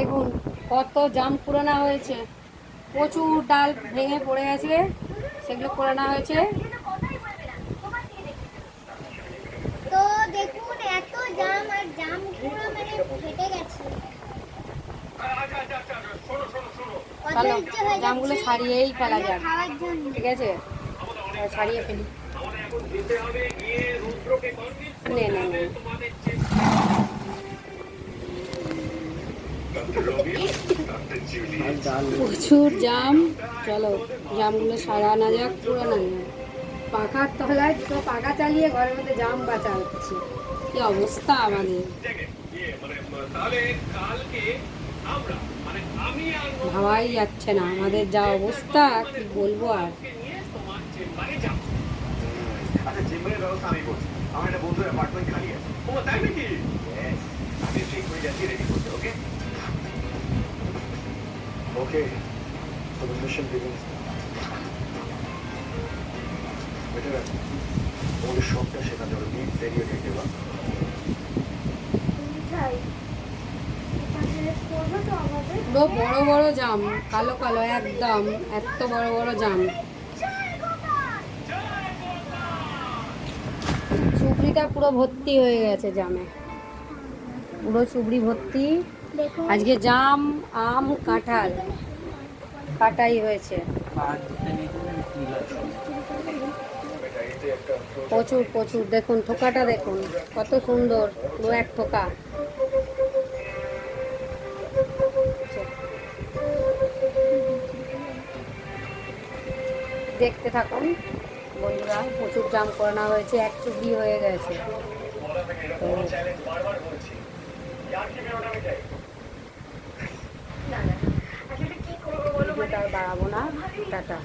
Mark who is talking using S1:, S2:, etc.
S1: দেখুন কত জাম কুড়ানো হয়েছে, প্রচুর ডাল ভেঙে পড়ে গেছে, সেগুলো কুড়ানো হয়েছে।
S2: তো দেখুন এত জাম, আর জাম পুরো মানে ফেটে গেছে।
S1: চলো জামগুলো ছাড়িয়েই ফেলা যাক,
S2: খাওয়ার জন্য।
S1: ঠিক আছে? ছাড়িয়ে ফেলি। নে নে নে, প্রচুর জাম। চলো জামগুলো সারানো যাক, পুরানো যাক। পাখার তলায় তো পাখা চালিয়ে ঘরের মধ্যে জাম বাঁচা হচ্ছে। কি অবস্থা আমাদের, ভাবাই যাচ্ছে না আমাদের যা অবস্থা, কি বলবো আর।
S3: আচ্ছা, জিমের ব্যবস্থা আমি করছি। আমার একটা বন্ধুর অ্যাপার্টমেন্ট খালি আছে। ও তাই নাকি? Yes, আমি ঠিক হয়ে যাচ্ছি রেডি করতে। ওকে ওকে, so the mission begins now. Better ওদের সবটা শেখাতে হবে। ডিপ ভেরিও দেখতে পাবো।
S1: পুরো বড় বড় জাম, কালো কালো একদম, এত বড় বড় জাম। চুবড়িটা পুরো ভর্তি হয়ে গেছে জামে, পুরো চুবড়ি ভর্তি। আজকে জাম, আম, কাঁঠাল কাটাই হয়েছে প্রচুর প্রচুর। দেখুন থোকাটা দেখুন কত সুন্দর, পুরো এক থোকা। দেখতে থাকুন বন্ধুরা, প্রচুর জাম করানো হয়েছে, এক চুবড়ি হয়ে গেছে। তো ভিডিওটা আর বাড়াবো না, টাটা।